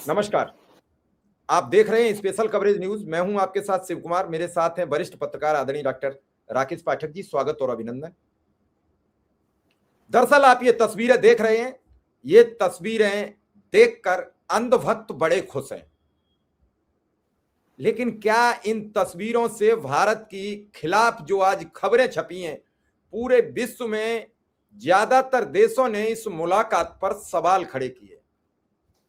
नमस्कार। आप देख रहे हैं स्पेशल कवरेज न्यूज। मैं हूं आपके साथ शिव कुमार। मेरे साथ हैं वरिष्ठ पत्रकार आदरणीय डॉक्टर राकेश पाठक जी। स्वागत और अभिनंदन। दरअसल आप ये तस्वीरें देख रहे हैं, ये तस्वीरें देखकर अंधभक्त बड़े खुश हैं, लेकिन क्या इन तस्वीरों से भारत की खिलाफ जो आज खबरें छपी हैं, पूरे विश्व में ज्यादातर देशों ने इस मुलाकात पर सवाल खड़े किए,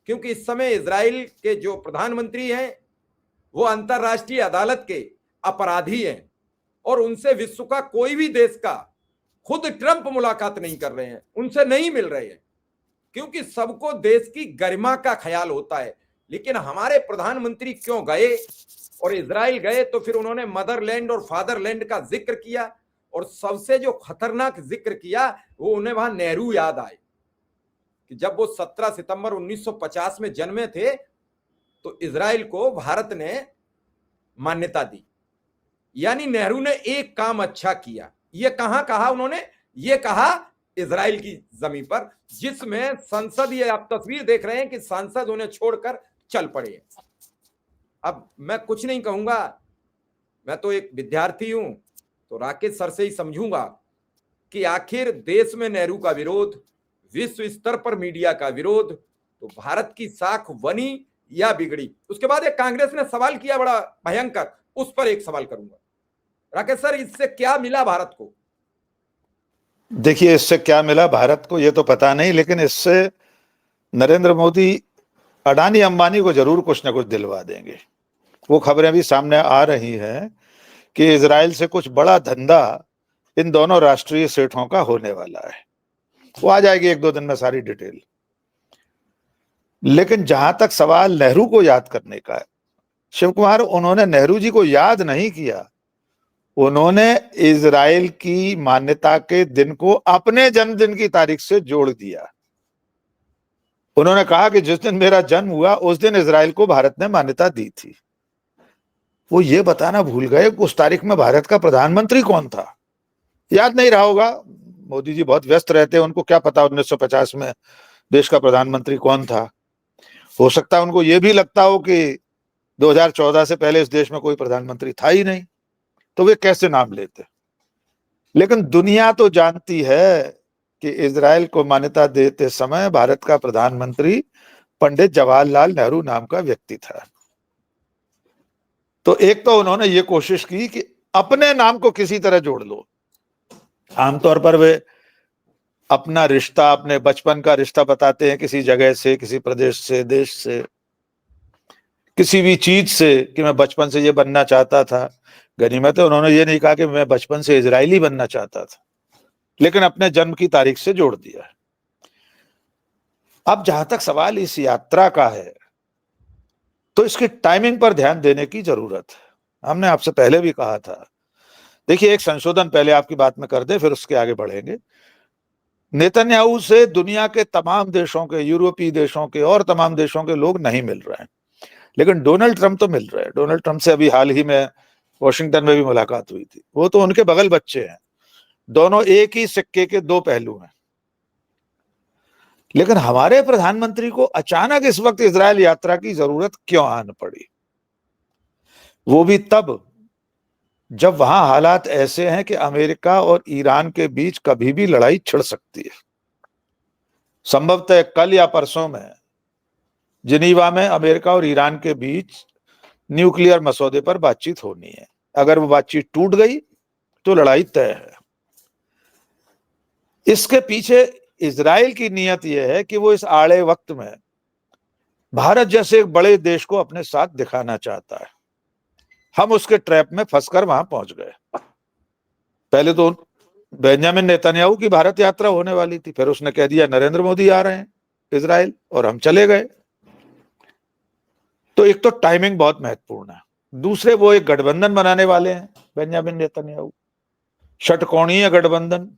क्योंकि इस समय इजराइल के जो प्रधानमंत्री हैं वो अंतरराष्ट्रीय अदालत के अपराधी हैं और उनसे विश्व का कोई भी देश का, खुद ट्रंप मुलाकात नहीं कर रहे हैं, उनसे नहीं मिल रहे हैं, क्योंकि सबको देश की गरिमा का ख्याल होता है। लेकिन हमारे प्रधानमंत्री क्यों गए और इजराइल गए तो फिर उन्होंने मदरलैंड और फादरलैंड का जिक्र किया, और सबसे जो खतरनाक जिक्र किया वो उन्हें वहां नेहरू याद आए कि जब वो 17 सितंबर 1950 में जन्मे थे तो इजराइल को भारत ने मान्यता दी। यानी नेहरू ने एक काम अच्छा किया। ये कहां कहा उन्होंने? ये कहा इजराइल की जमीन पर, जिसमें संसद, ये आप तस्वीर देख रहे हैं कि सांसद उन्हें छोड़कर चल पड़े। अब मैं कुछ नहीं कहूंगा, मैं तो एक विद्यार्थी हूं, तो राकेश सर से ही समझूंगा कि आखिर देश में नेहरू का विरोध, विश्व स्तर पर मीडिया का विरोध, तो भारत की साख बनी या बिगड़ी? उसके बाद एक कांग्रेस ने सवाल किया बड़ा भयंकर, उस पर एक सवाल करूंगा। राकेश सर, इससे क्या मिला भारत को? देखिए, इससे क्या मिला भारत को ये तो पता नहीं, लेकिन इससे नरेंद्र मोदी अडानी अंबानी को जरूर कुछ ना कुछ दिलवा देंगे। वो खबरें भी सामने आ रही हैं कि इजराइल से कुछ बड़ा धंधा इन दोनों राष्ट्रीय सेठों का होने वाला है। वो आ जाएगी एक दो दिन में सारी डिटेल। लेकिन जहां तक सवाल नेहरू को याद करने का है, शिव कुमार, उन्होंने नेहरू जी को याद नहीं किया, उन्होंने इजराइल की मान्यता के दिन को अपने जन्मदिन की तारीख से जोड़ दिया। उन्होंने कहा कि जिस दिन मेरा जन्म हुआ उस दिन इजराइल को भारत ने मान्यता दी थी। वो ये बताना भूल गए कि उस तारीख में भारत का प्रधानमंत्री कौन था। याद नहीं रहा होगा, मोदी जी बहुत व्यस्त रहते हैं, उनको क्या पता 1950 में देश का प्रधानमंत्री कौन था। हो सकता है उनको ये भी लगता हो कि 2014 से पहले इस देश में कोई प्रधानमंत्री था ही नहीं, तो वे कैसे नाम लेते। लेकिन दुनिया तो जानती है कि इजराइल को मान्यता देते समय भारत का प्रधानमंत्री पंडित जवाहरलाल नेहरू नाम का व्यक्ति था। तो एक तो उन्होंने ये कोशिश की कि अपने नाम को किसी तरह जोड़ लो। आमतौर पर वे अपना रिश्ता, अपने बचपन का रिश्ता बताते हैं किसी जगह से, किसी प्रदेश से, देश से, किसी भी चीज से, कि मैं बचपन से ये बनना चाहता था। गनीमत है उन्होंने ये नहीं कहा कि मैं बचपन से इजरायली बनना चाहता था, लेकिन अपने जन्म की तारीख से जोड़ दिया। अब जहां तक सवाल इस यात्रा का है, तो इसकी टाइमिंग पर ध्यान देने की जरूरत है। हमने आपसे पहले भी कहा था। देखिए, एक संशोधन पहले आपकी बात में कर दे, फिर उसके आगे बढ़ेंगे। नेतन्याहू से दुनिया के तमाम देशों के, यूरोपीय देशों के और तमाम देशों के लोग नहीं मिल रहे हैं, लेकिन डोनाल्ड ट्रंप तो मिल रहे हैं। डोनाल्ड ट्रंप से अभी हाल ही में वॉशिंगटन में भी मुलाकात हुई थी। वो तो उनके बगल बच्चे हैं, दोनों एक ही सिक्के के दो पहलू हैं। लेकिन हमारे प्रधानमंत्री को अचानक इस वक्त इजरायल यात्रा की जरूरत क्यों आन पड़ी? वो भी तब जब वहां हालात ऐसे हैं कि अमेरिका और ईरान के बीच कभी भी लड़ाई छिड़ सकती है। संभवतः कल या परसों में जिनीवा में अमेरिका और ईरान के बीच न्यूक्लियर मसौदे पर बातचीत होनी है। अगर वो बातचीत टूट गई तो लड़ाई तय है। इसके पीछे इजराइल की नीयत यह है कि वो इस आड़े वक्त में भारत जैसे एक बड़े देश को अपने साथ दिखाना चाहता है। हम उसके ट्रैप में फंसकर वहां पहुंच गए। पहले तो बेंजामिन नेतन्याहू की भारत यात्रा होने वाली थी, फिर उसने कह दिया नरेंद्र मोदी आ रहे हैं इजराइल, और हम चले गए। तो एक तो टाइमिंग बहुत महत्वपूर्ण है। दूसरे, वो एक गठबंधन बनाने वाले हैं बेंजामिन नेतन्याहू, षटकोणीय गठबंधन।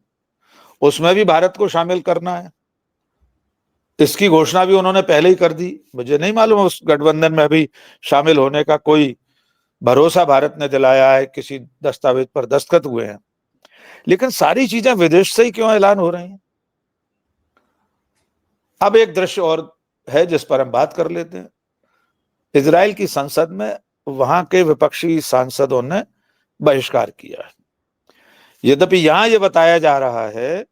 उसमें भी भारत को शामिल करना है। इसकी घोषणा भी उन्होंने पहले ही कर दी। मुझे नहीं मालूम उस गठबंधन में अभी शामिल होने का कोई भरोसा भारत ने दिलाया है, किसी दस्तावेज पर दस्तखत हुए हैं। लेकिन सारी चीजें विदेश से ही क्यों ऐलान हो रही हैं? अब एक दृश्य और है जिस पर हम बात कर लेते हैं। इजराइल की संसद में वहां के विपक्षी सांसदों ने बहिष्कार किया। यद्यपि यहां यह बताया जा रहा है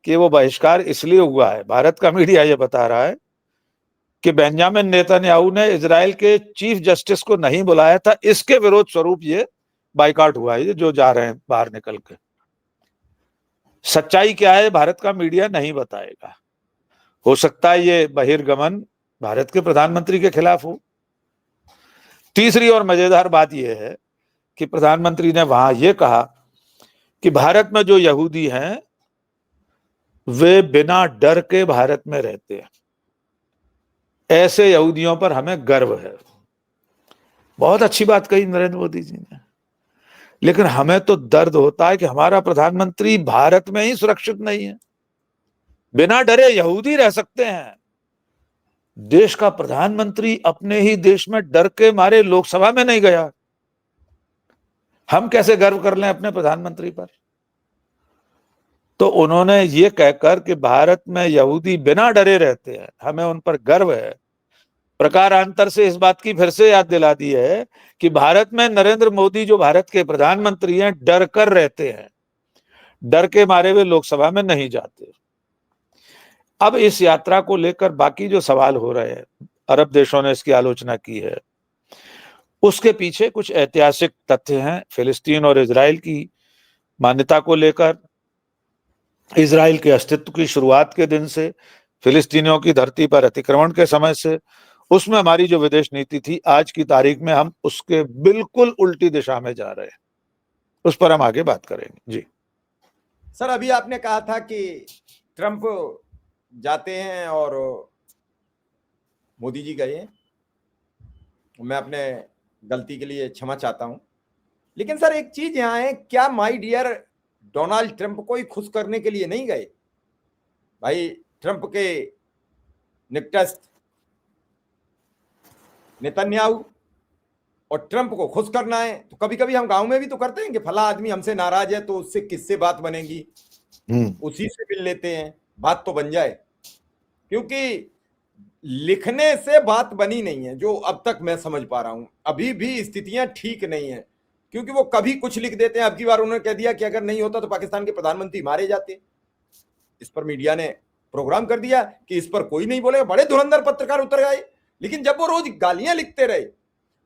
कि वो बहिष्कार इसलिए हुआ है, भारत का मीडिया ये बता रहा है कि बेंजामिन नेतन्याहू ने इजराइल के चीफ जस्टिस को नहीं बुलाया था, इसके विरोध स्वरूप ये बाइकआउट हुआ है, जो जा रहे हैं बाहर निकल के। सच्चाई क्या है भारत का मीडिया नहीं बताएगा। हो सकता है ये बहिर्गमन भारत के प्रधानमंत्री के खिलाफ हो। तीसरी और मजेदार बात यह है कि प्रधानमंत्री ने वहां यह कहा कि भारत में जो यहूदी हैं वे बिना डर के भारत में रहते हैं, ऐसे यहूदियों पर हमें गर्व है। बहुत अच्छी बात कही नरेंद्र मोदी जी ने, लेकिन हमें तो दर्द होता है कि हमारा प्रधानमंत्री भारत में ही सुरक्षित नहीं है। बिना डरे यहूदी रह सकते हैं, देश का प्रधानमंत्री अपने ही देश में डर के मारे लोकसभा में नहीं गया। हम कैसे गर्व कर लें अपने प्रधानमंत्री पर? तो उन्होंने ये कहकर कि भारत में यहूदी बिना डरे रहते हैं, हमें उन पर गर्व है, प्रकारांतर से इस बात की फिर से याद दिला दी है कि भारत में नरेंद्र मोदी जो भारत के प्रधानमंत्री हैं डर कर रहते हैं, डर के मारे वे लोकसभा में नहीं जाते। अब इस यात्रा को लेकर बाकी जो सवाल हो रहे हैं, अरब देशों ने इसकी आलोचना की है, उसके पीछे कुछ ऐतिहासिक तथ्य हैं। फिलिस्तीन और इजराइल की मान्यता को लेकर, इजराइल के अस्तित्व की शुरुआत के दिन से, फिलिस्तीनियों की धरती पर अतिक्रमण के समय से, उसमें हमारी जो विदेश नीति थी, आज की तारीख में हम उसके बिल्कुल उल्टी दिशा में जा रहे हैं। उस पर हम आगे बात करेंगे। जी सर, अभी आपने कहा था कि ट्रंप जाते हैं और मोदी जी गए। मैं अपने गलती के लिए क्षमा चाहता हूं, लेकिन सर एक चीज यहां है, क्या माय डियर डोनाल्ड ट्रंप को ही खुश करने के लिए नहीं गए? भाई ट्रंप के निकटस्थ नेतन्याहू और ट्रंप को खुश करना है, तो कभी कभी हम गांव में भी तो करते हैं कि फला आदमी हमसे नाराज है तो उससे किससे बात बनेगी, उसी से मिल लेते हैं, बात तो बन जाए। क्योंकि लिखने से बात बनी नहीं है, जो अब तक मैं समझ पा रहा हूं। अभी भी स्थितियां ठीक नहीं है, क्योंकि वो कभी कुछ लिख देते हैं। अब की बार उन्होंने कह दिया कि अगर नहीं होता तो पाकिस्तान के प्रधानमंत्री मारे जाते। इस पर मीडिया ने प्रोग्राम कर दिया कि इस पर कोई नहीं बोलेगा। बड़े धुरंधर पत्रकार उतर गए। लेकिन जब वो रोज गालियां लिखते रहे,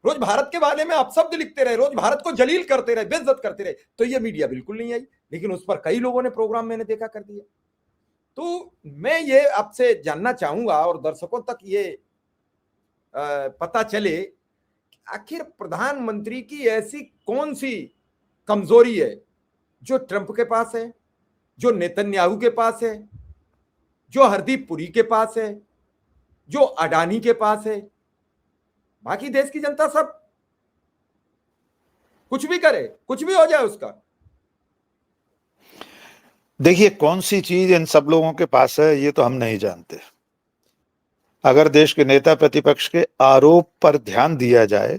रोज भारत के बारे में अपशब्द लिखते रहे, रोज भारत को जलील करते रहे, बेइज्जत करते रहे, तो ये मीडिया बिल्कुल नहीं आई। लेकिन उस पर कई लोगों ने प्रोग्राम मैंने देखा कर दिया। तो मैं ये आपसे जानना चाहूंगा और दर्शकों तक ये पता चले, आखिर प्रधानमंत्री की ऐसी कौन सी कमजोरी है जो ट्रंप के पास है, जो नेतन्याहू के पास है, जो हरदीप पुरी के पास है, जो अडानी के पास है। बाकी देश की जनता सब कुछ भी करे, कुछ भी हो जाए उसका। देखिए, कौन सी चीज इन सब लोगों के पास है ये तो हम नहीं जानते। अगर देश के नेता प्रतिपक्ष के आरोप पर ध्यान दिया जाए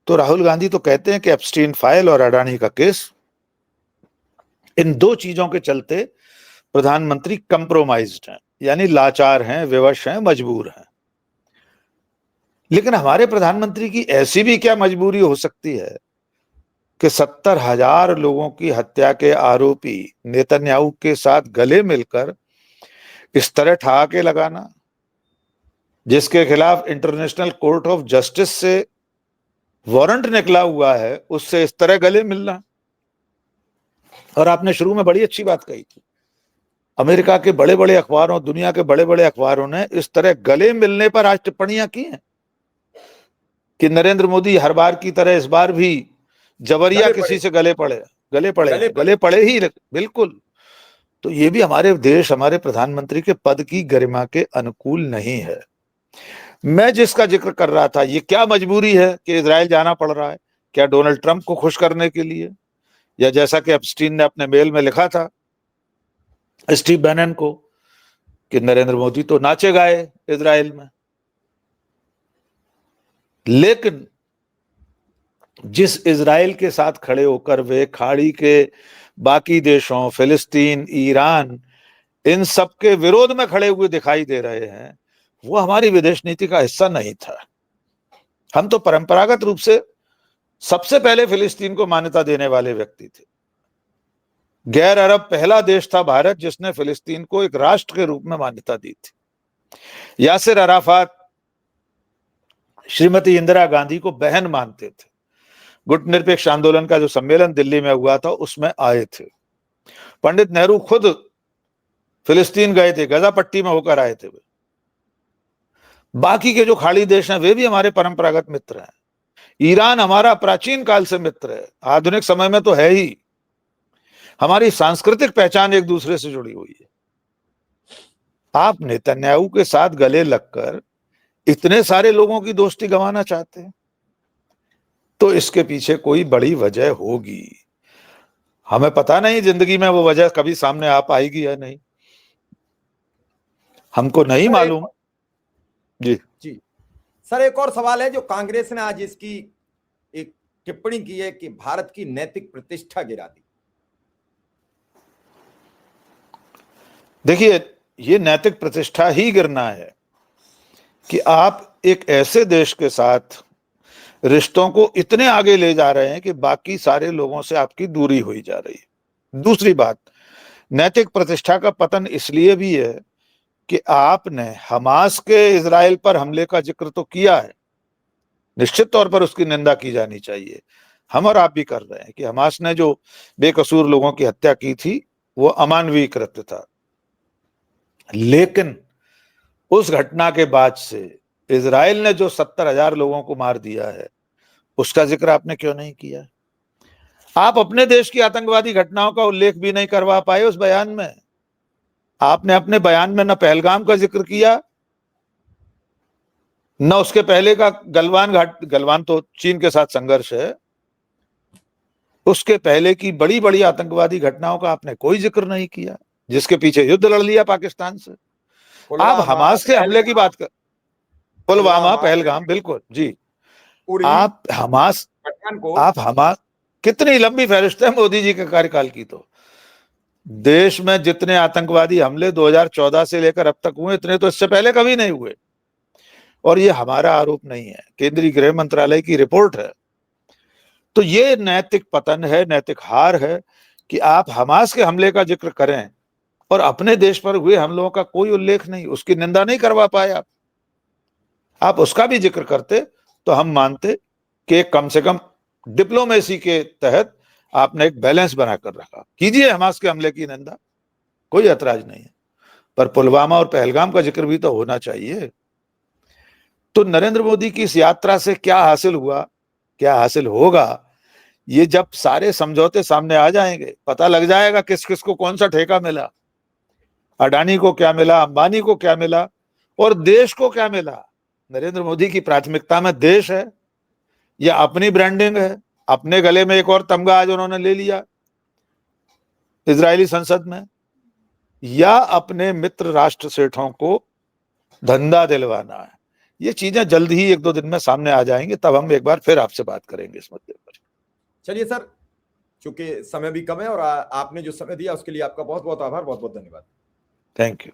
तो राहुल गांधी तो कहते हैं कि एप्स्टीन फाइल और अडानी का केस, इन दो चीजों के चलते प्रधानमंत्री कंप्रोमाइज्ड हैं, यानी लाचार हैं, विवश हैं, मजबूर हैं। लेकिन हमारे प्रधानमंत्री की ऐसी भी क्या मजबूरी हो सकती है कि 70,000 लोगों की हत्या के आरोपी नेतन्याहू के साथ गले मिलकर इस तरह ठहाके लगाना, जिसके खिलाफ इंटरनेशनल कोर्ट ऑफ जस्टिस से वारंट निकला हुआ है, उससे इस तरह गले मिलना। और आपने शुरू में बड़ी अच्छी बात कही थी, अमेरिका के बड़े बड़े अखबारों, दुनिया के बड़े बड़े अखबारों ने इस तरह गले मिलने पर आज टिप्पणियां की हैं कि नरेंद्र मोदी हर बार की तरह इस बार भी जबरिया किसी से गले पड़े ही, बिल्कुल। तो ये भी हमारे देश, हमारे प्रधानमंत्री के पद की गरिमा के अनुकूल नहीं है। मैं जिसका जिक्र कर रहा था, ये क्या मजबूरी है कि इजराइल जाना पड़ रहा है? क्या डोनाल्ड ट्रंप को खुश करने के लिए, या जैसा कि एप्स्टीन ने अपने मेल में लिखा था स्टीव बैनन को कि नरेंद्र मोदी तो नाचे गाए इजराइल में। लेकिन जिस इजराइल के साथ खड़े होकर वे खाड़ी के बाकी देशों, फिलिस्तीन, ईरान, इन सब के विरोध में खड़े हुए दिखाई दे रहे हैं, वो हमारी विदेश नीति का हिस्सा नहीं था। हम तो परंपरागत रूप से सबसे पहले फिलिस्तीन को मान्यता देने वाले व्यक्ति थे। गैर अरब पहला देश था भारत जिसने फिलिस्तीन को एक राष्ट्र के रूप में मान्यता दी थी। यासिर अराफात श्रीमती इंदिरा गांधी को बहन मानते थे। गुटनिरपेक्ष आंदोलन का जो सम्मेलन दिल्ली में हुआ था उसमें आए थे। पंडित नेहरू खुद फिलिस्तीन गए थे, गजा पट्टी में होकर आए थे। बाकी के जो खाड़ी देश हैं वे भी हमारे परंपरागत मित्र हैं। ईरान हमारा प्राचीन काल से मित्र है, आधुनिक समय में तो है ही। हमारी सांस्कृतिक पहचान एक दूसरे से जुड़ी हुई है। आप नेतन्याहू के साथ गले लगकर इतने सारे लोगों की दोस्ती गंवाना चाहते हैं, तो इसके पीछे कोई बड़ी वजह होगी। हमें पता नहीं जिंदगी में वो वजह कभी सामने आ पाएगी या नहीं, हमको नहीं मालूम। जी जी सर, एक और सवाल है जो कांग्रेस ने आज इसकी एक टिप्पणी की है कि भारत की नैतिक प्रतिष्ठा गिरा दी। देखिए, ये नैतिक प्रतिष्ठा ही गिरना है कि आप एक ऐसे देश के साथ रिश्तों को इतने आगे ले जा रहे हैं कि बाकी सारे लोगों से आपकी दूरी हुई जा रही है। दूसरी बात, नैतिक प्रतिष्ठा का पतन इसलिए भी है कि आपने हमास के इजराइल पर हमले का जिक्र तो किया है, निश्चित तौर पर उसकी निंदा की जानी चाहिए। हम और आप भी कर रहे हैं कि हमास ने जो बेकसूर लोगों की हत्या की थी वो अमानवीय कृत्य था। लेकिन उस घटना के बाद से इजराइल ने जो 70,000 लोगों को मार दिया है उसका जिक्र आपने क्यों नहीं किया? आप अपने देश की आतंकवादी घटनाओं का उल्लेख भी नहीं करवा पाए उस बयान में। आपने अपने बयान में न पहलगाम का जिक्र किया, न उसके पहले का गलवान घाट, गलवान तो चीन के साथ संघर्ष है, उसके पहले की बड़ी बड़ी आतंकवादी घटनाओं का आपने कोई जिक्र नहीं किया, जिसके पीछे युद्ध लड़ लिया पाकिस्तान से। आप हमास के हमले की बात कर, पुलवामा, पहलगाम, बिल्कुल जी। आप हमास कितनी लंबी फहरिस्त है मोदी जी के कार्यकाल की। तो देश में जितने आतंकवादी हमले 2014 से लेकर अब तक हुए, इतने तो इससे पहले कभी नहीं हुए। और ये हमारा आरोप नहीं है, केंद्रीय गृह मंत्रालय की रिपोर्ट है। तो ये नैतिक पतन है, नैतिक हार है कि आप हमास के हमले का जिक्र करें और अपने देश पर हुए हमलों का कोई उल्लेख नहीं, उसकी निंदा नहीं करवा पाए। आप उसका भी जिक्र करते तो हम मानते कि कम से कम डिप्लोमेसी के तहत आपने एक बैलेंस बनाकर रखा। कीजिए हमास के हमले की निंदा, कोई ऐतराज नहीं है, पर पुलवामा और पहलगाम का जिक्र भी तो होना चाहिए। तो नरेंद्र मोदी की इस यात्रा से क्या हासिल हुआ, क्या हासिल होगा, ये जब सारे समझौते सामने आ जाएंगे पता लग जाएगा किस किस को कौन सा ठेका मिला। अडानी को क्या मिला, अंबानी को क्या मिला और देश को क्या मिला। नरेंद्र मोदी की प्राथमिकता में देश है या अपनी ब्रांडिंग है? अपने गले में एक और तमगा आज उन्होंने ले लिया इजरायली संसद में, या अपने मित्र राष्ट्र सेठों को धंधा दिलवाना है। ये चीजें जल्द ही 1-2 दिन में सामने आ जाएंगे, तब हम एक बार फिर आपसे बात करेंगे इस मुद्दे पर। चलिए सर, चूंकि समय भी कम है और आपने जो समय दिया उसके लिए आपका बहुत बहुत आभार, बहुत बहुत धन्यवाद। Thank you.